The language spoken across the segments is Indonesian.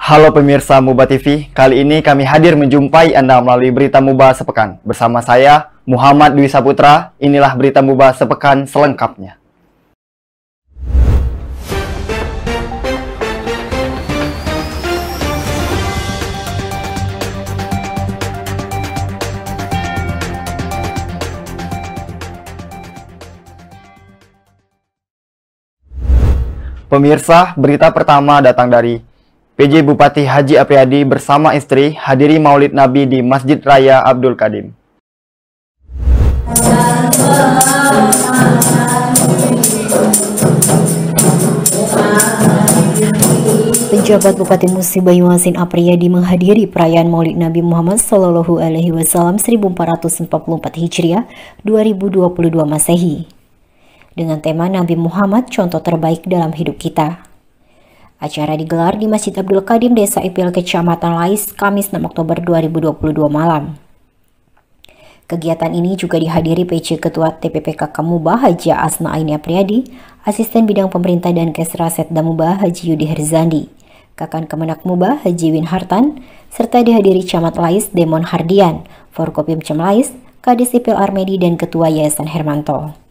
Halo pemirsa Muba TV, kali ini kami hadir menjumpai Anda melalui berita Muba Sepekan. Bersama saya, Muhammad Dwi Saputra, inilah berita Muba Sepekan selengkapnya. Pemirsa, berita pertama datang dari PJ Bupati Haji Apriyadi bersama istri hadiri Maulid Nabi di Masjid Raya Abdul Qadim. Penjabat Bupati Musi Banyuasin Apriyadi menghadiri perayaan Maulid Nabi Muhammad SAW 1444 Hijriah 2022 Masehi dengan tema Nabi Muhammad contoh terbaik dalam hidup kita. Acara digelar di Masjid Abdul Qadim, Desa Ipil, Kecamatan Lais, Kamis 6 Oktober 2022 malam. Kegiatan ini juga dihadiri PJ Ketua TPPKK Muba Haji Asna Aini Apriyadi, Asisten Bidang Pemerintah dan Kesra Setda Muba Haji Yudi Herzandi, Kakan Kemenak Muba Haji Win Hartan, serta dihadiri Camat Lais Demon Hardian, Forkopim Cam Lais, Kadis Ipil Armedi, dan Ketua Yayasan Hermanto.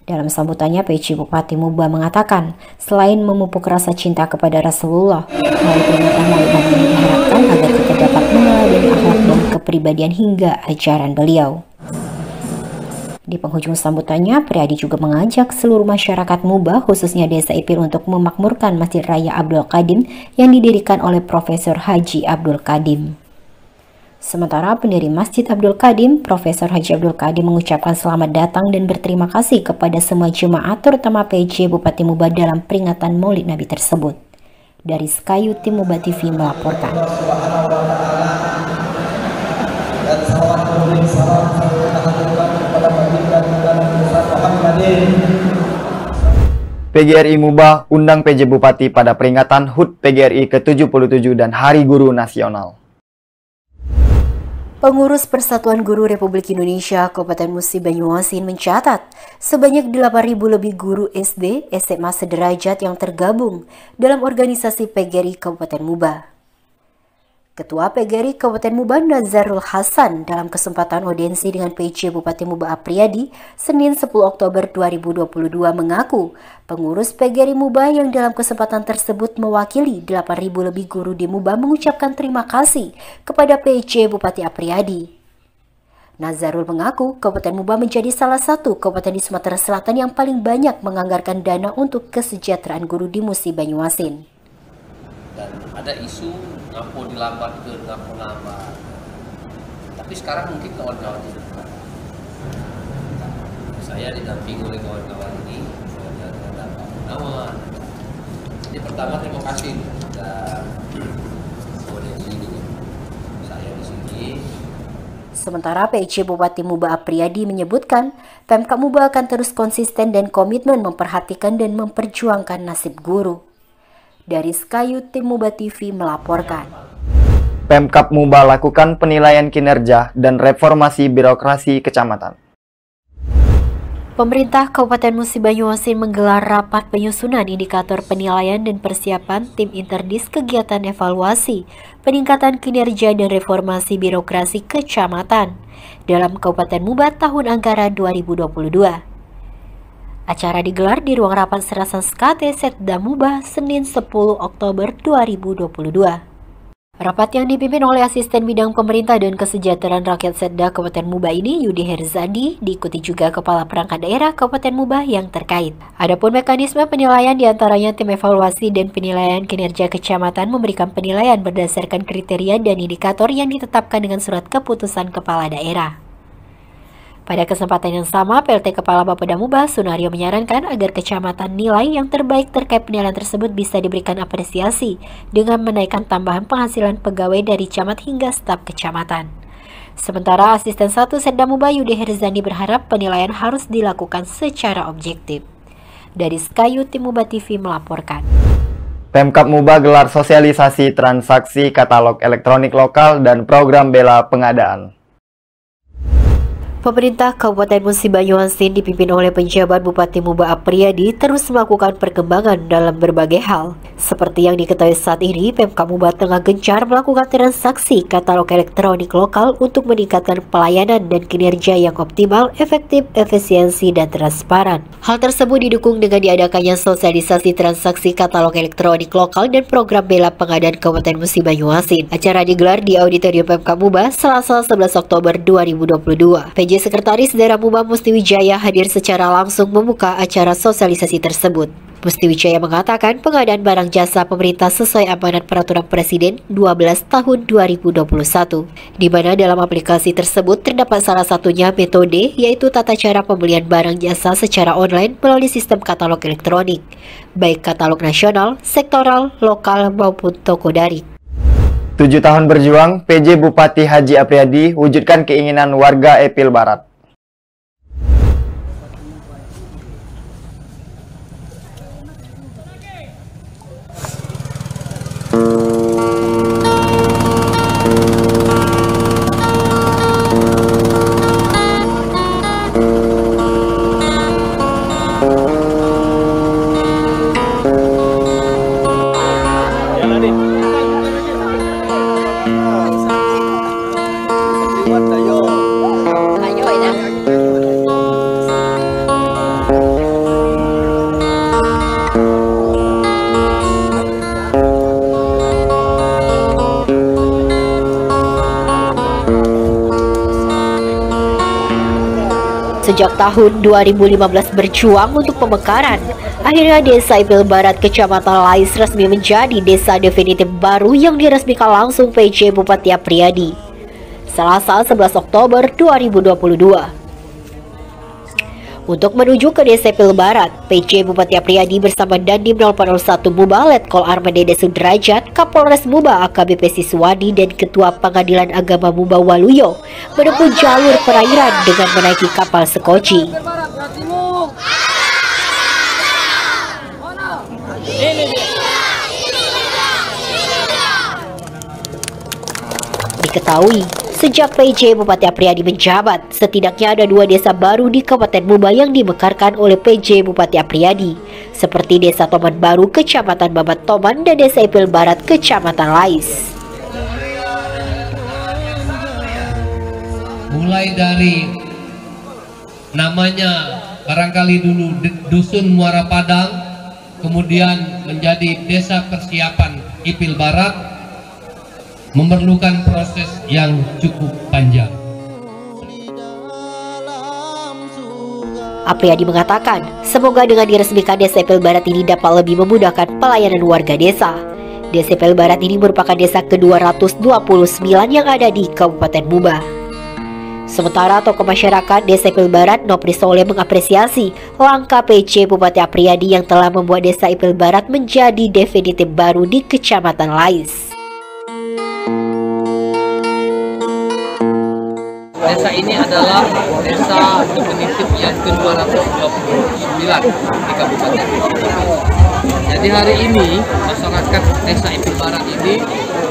Dalam sambutannya, PJ Bupati Muba mengatakan, selain memupuk rasa cinta kepada Rasulullah, melalui peringatan Maulid Nabi ini diharapkan agar kita dapat meneladani akhlak dan kepribadian hingga ajaran beliau. Di penghujung sambutannya, Apriyadi juga mengajak seluruh masyarakat Muba, khususnya Desa Ipil, untuk memakmurkan Masjid Raya Abdul Qadim yang didirikan oleh Profesor Haji Abdul Qadim. Sementara pendiri Masjid Abdul Qadim, Profesor Haji Abdul Qadim, mengucapkan selamat datang dan berterima kasih kepada semua jemaah, terutama PJ Bupati Muba dalam peringatan Maulid Nabi tersebut. Dari Sekayu, tim Muba TV melaporkan. PGRI Muba undang PJ Bupati pada peringatan HUT PGRI ke-77 dan Hari Guru Nasional. Pengurus Persatuan Guru Republik Indonesia Kabupaten Musi Banyuasin mencatat sebanyak 8.000 lebih guru SD, SMA sederajat yang tergabung dalam organisasi PGRI Kabupaten Muba. Ketua PGRI Kabupaten Muba Nazarul Hasan dalam kesempatan audiensi dengan PJ Bupati Muba Apriyadi Senin 10 Oktober 2022 mengaku pengurus PGRI Muba yang dalam kesempatan tersebut mewakili 8.000 lebih guru di Muba mengucapkan terima kasih kepada PJ Bupati Apriyadi. Nazarul mengaku Kabupaten Muba menjadi salah satu kabupaten di Sumatera Selatan yang paling banyak menganggarkan dana untuk kesejahteraan guru di Musi Banyuasin. Dan ada isu ngapo dilambat ke ngapo lambat, tapi sekarang mungkin kawan-kawan itu saya didampingi oleh kawan-kawan ini dan kawan-kawan. Jadi pertama terima kasih dan audiensi saya di sini. Sementara PJ Bupati Muba Apriyadi menyebutkan Pemkab Muba akan terus konsisten dan komitmen memperhatikan dan memperjuangkan nasib guru. Dari Sekayu, tim Muba TV melaporkan. Pemkab Muba lakukan penilaian kinerja dan reformasi birokrasi kecamatan. Pemerintah Kabupaten Musi Banyuasin menggelar rapat penyusunan indikator penilaian dan persiapan tim interdis kegiatan evaluasi, peningkatan kinerja dan reformasi birokrasi kecamatan dalam Kabupaten Muba tahun anggaran 2022. Acara digelar di ruang rapat Serasan Skate Setda Muba Senin 10 Oktober 2022. Rapat yang dipimpin oleh Asisten Bidang Pemerintah dan Kesejahteraan Rakyat Setda Kabupaten Muba ini, Yudi Herzandi, diikuti juga Kepala Perangkat Daerah Kabupaten Muba yang terkait. Adapun mekanisme penilaian diantaranya tim evaluasi dan penilaian kinerja kecamatan memberikan penilaian berdasarkan kriteria dan indikator yang ditetapkan dengan surat keputusan Kepala Daerah. Pada kesempatan yang sama, PLT Kepala Bapeda Muba, Sunario, menyarankan agar kecamatan nilai yang terbaik terkait penilaian tersebut bisa diberikan apresiasi dengan menaikkan tambahan penghasilan pegawai dari camat hingga staf kecamatan. Sementara Asisten 1 Setda Muba Yudi Herzandi berharap penilaian harus dilakukan secara objektif. Dari Sekayu, tim Muba TV melaporkan. Pemkab Muba gelar sosialisasi transaksi katalog elektronik lokal dan program bela pengadaan. Pemerintah Kabupaten Musi Banyuasin dipimpin oleh penjabat Bupati Muba Apriyadi terus melakukan perkembangan dalam berbagai hal. Seperti yang diketahui saat ini, Pemkab Muba tengah gencar melakukan transaksi katalog elektronik lokal untuk meningkatkan pelayanan dan kinerja yang optimal, efektif, efisiensi, dan transparan. Hal tersebut didukung dengan diadakannya sosialisasi transaksi katalog elektronik lokal dan program bela pengadaan Kabupaten Musi Banyuasin. Acara digelar di Auditorium Pemkab Muba Selasa 11 Oktober 2022. PJ Sekretaris Daerah Muba Musti Wijaya hadir secara langsung membuka acara sosialisasi tersebut. Musti Wijaya mengatakan pengadaan barang jasa pemerintah sesuai amanat Peraturan Presiden 12 tahun 2021, di mana dalam aplikasi tersebut terdapat salah satunya metode, yaitu tata cara pembelian barang jasa secara online melalui sistem katalog elektronik, baik katalog nasional, sektoral, lokal maupun toko daring. 7 tahun berjuang, PJ Bupati Haji Apriyadi wujudkan keinginan warga Epil Barat. Sejak tahun 2015 berjuang untuk pemekaran, akhirnya Desa Epil Barat Kecamatan Lais resmi menjadi desa definitif baru yang diresmikan langsung PJ Bupati Apriyadi Selasa 11 Oktober 2022. Untuk menuju ke Desa Epil Barat, PJ Bupati Apriyadi bersama Dandim 0401 Muba Letkol Arma Dede Sudrajat, Kapolres Muba AKBP Siswadi, dan Ketua Pengadilan Agama Muba Waluyo menempuh jalur perairan dengan menaiki kapal sekoci. Diketahui, sejak PJ Bupati Apriyadi menjabat, setidaknya ada 2 desa baru di Kabupaten Muba yang dimekarkan oleh PJ Bupati Apriyadi, seperti Desa Toman Baru Kecamatan Babat Toman dan Desa Epil Barat Kecamatan Lais. Mulai dari namanya barangkali dulu Dusun Muara Padang, kemudian menjadi Desa Persiapan Epil Barat, memerlukan proses yang cukup panjang. Apriyadi mengatakan, semoga dengan diresmikan Desa Epil Barat ini dapat lebih memudahkan pelayanan warga desa. Desa Epil Barat ini merupakan desa ke-229 yang ada di Kabupaten Muba. Sementara tokoh masyarakat Desa Epil Barat, Nopri Soleh, mengapresiasi langkah PJ Bupati Apriyadi yang telah membuat Desa Epil Barat menjadi definitif baru di Kecamatan Lais. Desa ini adalah desa definitif yang ke-229 di Kabupaten. Jadi hari ini masyarakat Desa Epil Barat ini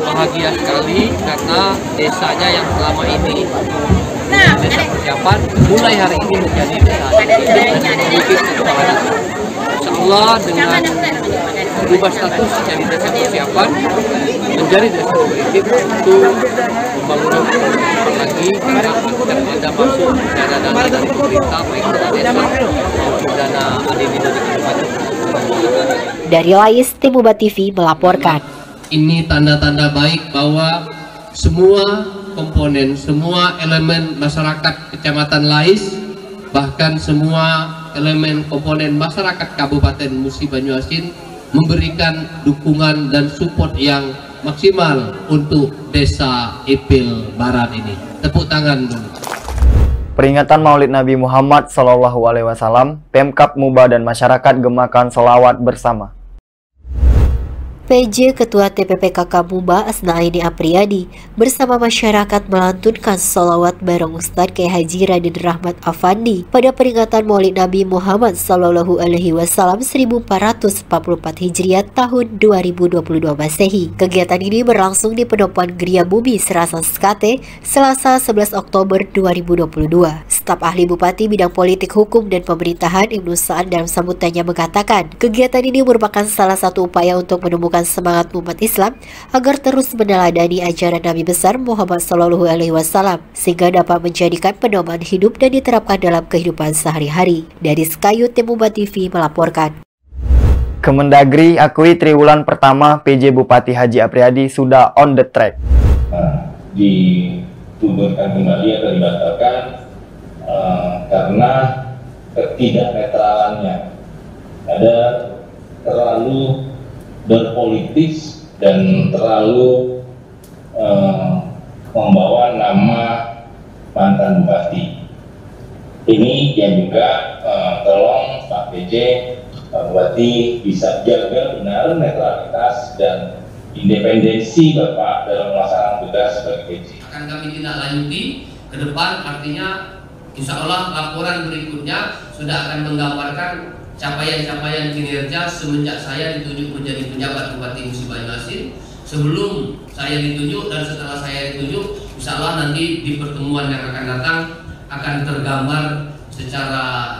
bahagia sekali karena desanya yang selama ini desa persiapan mulai hari ini menjadi desa definitif. Insya Allah dengan berubah status dari desa persiapan menjadi desa definitif itu pembangunan lagi karena ada masuk dana dari pemerintah baik dari desa maupun dana ADD dari kabupaten. Dari Lais, Tim Muba TV melaporkan. Ini tanda-tanda baik bahwa semua komponen, semua elemen masyarakat Kecamatan Lais, bahkan semua elemen komponen masyarakat Kabupaten Musi Banyuasin memberikan dukungan dan support yang maksimal untuk Desa Epil Barat ini. Tepuk tangan dulu. Peringatan Maulid Nabi Muhammad SAW, Pemkab Muba dan masyarakat gemakan selawat bersama. PJ Ketua TPPKK Muba Asnaini Apriyadi bersama masyarakat melantunkan sholawat bareng Ustadz Kiai Haji Raden Rahmat Afandi pada peringatan Maulid Nabi Muhammad Sallallahu Alaihi Wasallam 1444 Hijriah tahun 2022 Masehi. Kegiatan ini berlangsung di Pendopan Gria Bumi Serasa Skate, Selasa 11 Oktober 2022. Staf ahli Bupati Bidang Politik Hukum dan Pemerintahan Ibnu Sa'ad dalam sambutannya mengatakan, kegiatan ini merupakan salah satu upaya untuk menemukan semangat umat Islam agar terus meneladani ajaran Nabi besar Muhammad Sallallahu Alaihi Wasallam sehingga dapat menjadikan pedoman hidup dan diterapkan dalam kehidupan sehari-hari. Dari Skyut, Muba TV melaporkan. Kemendagri akui triwulan pertama PJ Bupati Haji Apriyadi sudah on the track. Ditundurkan kembali atau dibatalkan karena ketidaknetralannya. Ada terlalu berpolitis dan terlalu membawa nama mantan bupati. Ini yang juga tolong Pak PJ, Pak Bupati bisa jaga benar netralitas dan independensi Bapak dalam melaksanakan tugas sebagai PJ. Akan kami tindak lanjuti ke depan, artinya insya Allah laporan berikutnya sudah akan menggambarkan capaian-capaian kinerja semenjak saya ditunjuk menjadi penjabat Bupati Musi Banyuasin, sebelum saya ditunjuk dan setelah saya ditunjuk. Insya Allah nanti di pertemuan yang akan datang akan tergambar secara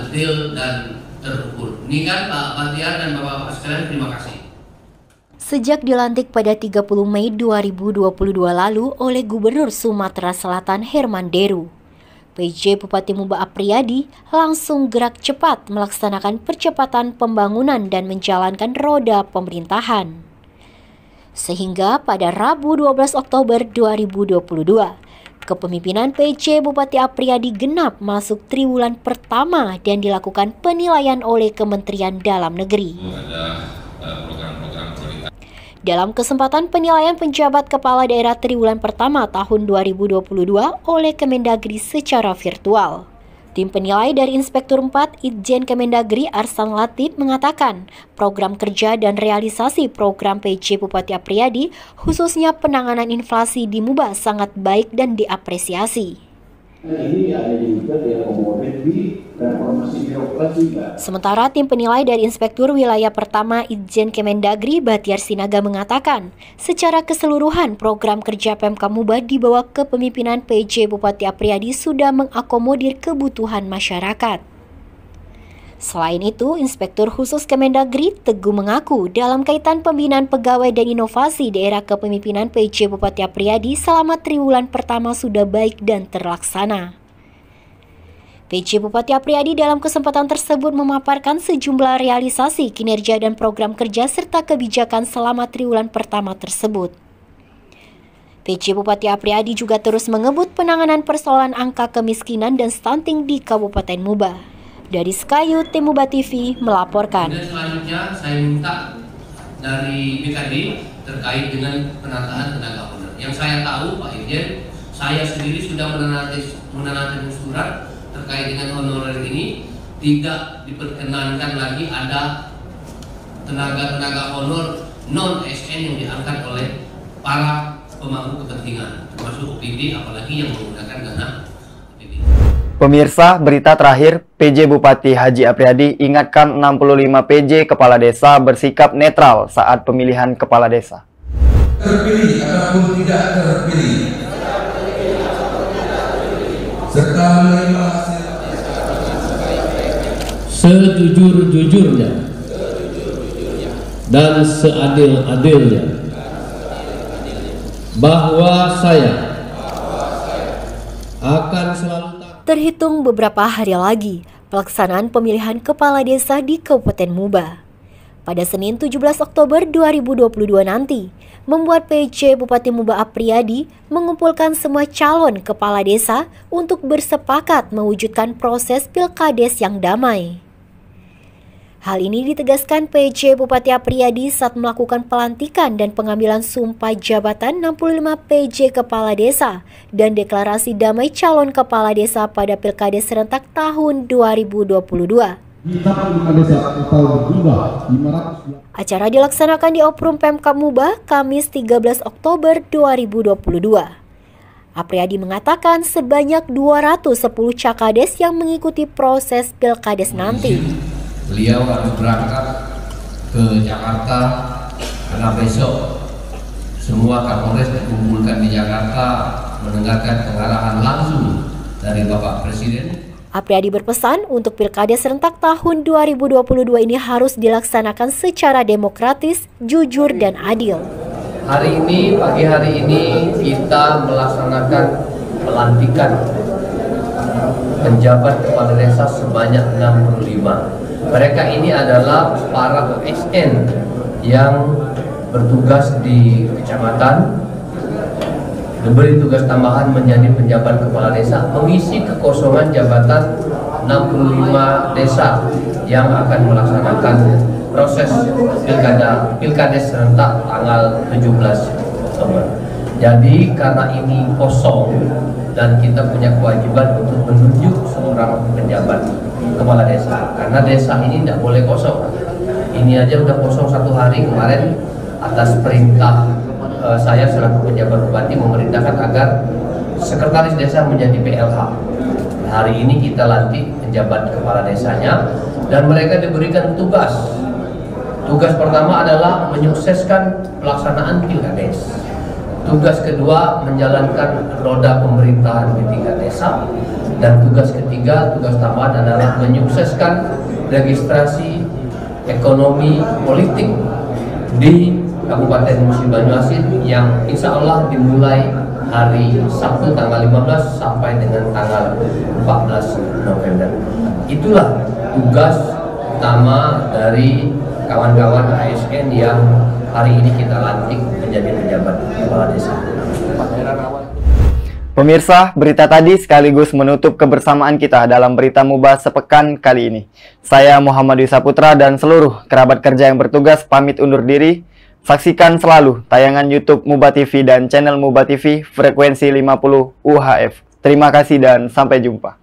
detail dan terukur. Ini kan Pak Batiar dan Bapak-Bapak sekalian, terima kasih. Sejak dilantik pada 30 Mei 2022 lalu oleh Gubernur Sumatera Selatan Herman Deru, PJ Bupati Muba Apriyadi langsung gerak cepat melaksanakan percepatan pembangunan dan menjalankan roda pemerintahan. Sehingga pada Rabu 12 Oktober 2022, kepemimpinan PJ Bupati Apriyadi genap masuk triwulan pertama dan dilakukan penilaian oleh Kementerian Dalam Negeri. Dalam kesempatan penilaian penjabat kepala daerah triwulan pertama tahun 2022 oleh Kemendagri secara virtual, tim penilai dari Inspektur 4 Itjen Kemendagri Arsan Latif mengatakan program kerja dan realisasi program PJ Bupati Apriyadi khususnya penanganan inflasi di Muba sangat baik dan diapresiasi. Ini ada juga diakomodir di reformasi birokrasi. Sementara tim penilai dari Inspektur Wilayah Pertama Itjen Kemendagri Batiar Sinaga mengatakan, secara keseluruhan program kerja Pemka Muba di bawah kepemimpinan PJ Bupati Apriyadi sudah mengakomodir kebutuhan masyarakat. Selain itu, Inspektur Khusus Kemendagri Teguh mengaku dalam kaitan pembinaan pegawai dan inovasi daerah kepemimpinan PJ Bupati Apriyadi selama triwulan pertama sudah baik dan terlaksana. PJ Bupati Apriyadi dalam kesempatan tersebut memaparkan sejumlah realisasi kinerja dan program kerja serta kebijakan selama triwulan pertama tersebut. PJ Bupati Apriyadi juga terus mengebut penanganan persoalan angka kemiskinan dan stunting di Kabupaten Muba. Dari Skyut, Muba TV melaporkan. Dan selanjutnya saya minta dari BKD terkait dengan penataan tenaga honorer. Yang saya tahu Pak Irjen, saya sendiri sudah menandatangani surat terkait dengan honorer ini, tidak diperkenankan lagi ada tenaga honor non ASN yang diangkat oleh para pemangku kepentingan, termasuk OPD, apalagi yang menggunakan dana OPD. Pemirsa, berita terakhir, PJ Bupati Haji Apriyadi ingatkan 65 PJ Kepala Desa bersikap netral saat pemilihan Kepala Desa. Terpilih ataupun tidak terpilih, serta menerima hasil sejujur-jujurnya dan seadil-adilnya, bahwa saya akan selalu. Terhitung beberapa hari lagi, pelaksanaan pemilihan kepala desa di Kabupaten Muba pada Senin 17 Oktober 2022 nanti, membuat PJ Bupati Muba Apriyadi mengumpulkan semua calon kepala desa untuk bersepakat mewujudkan proses pilkades yang damai. Hal ini ditegaskan PJ Bupati Apriyadi saat melakukan pelantikan dan pengambilan sumpah jabatan 65 PJ Kepala Desa dan deklarasi damai calon Kepala Desa pada Pilkades serentak tahun 2022. Acara dilaksanakan di Oprum Pemkab Mubah Kamis 13 Oktober 2022. Apriyadi mengatakan sebanyak 210 cakades yang mengikuti proses pilkades nanti. Beliau harus berangkat ke Jakarta karena besok semua Kapolres dikumpulkan di Jakarta mendengarkan pengarahan langsung dari Bapak Presiden. Apriyadi berpesan untuk pilkades serentak tahun 2022 ini harus dilaksanakan secara demokratis, jujur, dan adil. Hari ini, pagi hari ini kita melaksanakan pelantikan penjabat kepala desa sebanyak 65. Mereka ini adalah para ASN yang bertugas di kecamatan, diberi tugas tambahan menjadi penjabat kepala desa, mengisi kekosongan jabatan 65 desa yang akan melaksanakan proses pilkades serentak tanggal 17 Oktober. Jadi karena ini kosong dan kita punya kewajiban untuk menunjuk seorang penjabat kepala desa, karena desa ini tidak boleh kosong. Ini aja udah kosong 1 hari kemarin atas perintah saya selaku penjabat bupati memerintahkan agar sekretaris desa menjadi PLH. Hari ini kita lantik penjabat kepala desanya dan mereka diberikan tugas. Tugas pertama adalah menyukseskan pelaksanaan pilkades. Tugas kedua menjalankan roda pemerintahan di tingkat desa. Dan tugas ketiga, tugas tambahan adalah menyukseskan registrasi ekonomi politik di Kabupaten Musi Banyuasin yang insya Allah dimulai hari Sabtu tanggal 15 sampai dengan tanggal 14 November. Itulah tugas utama dari kawan-kawan ASN yang hari ini kita lantik menjadi penjabat kepala desa. Pemirsa, berita tadi sekaligus menutup kebersamaan kita dalam Berita Mubah sepekan kali ini. Saya Muhammad Dwi Saputra dan seluruh kerabat kerja yang bertugas pamit undur diri. Saksikan selalu tayangan YouTube Mubah TV dan channel Mubah TV frekuensi 50 UHF. Terima kasih dan sampai jumpa.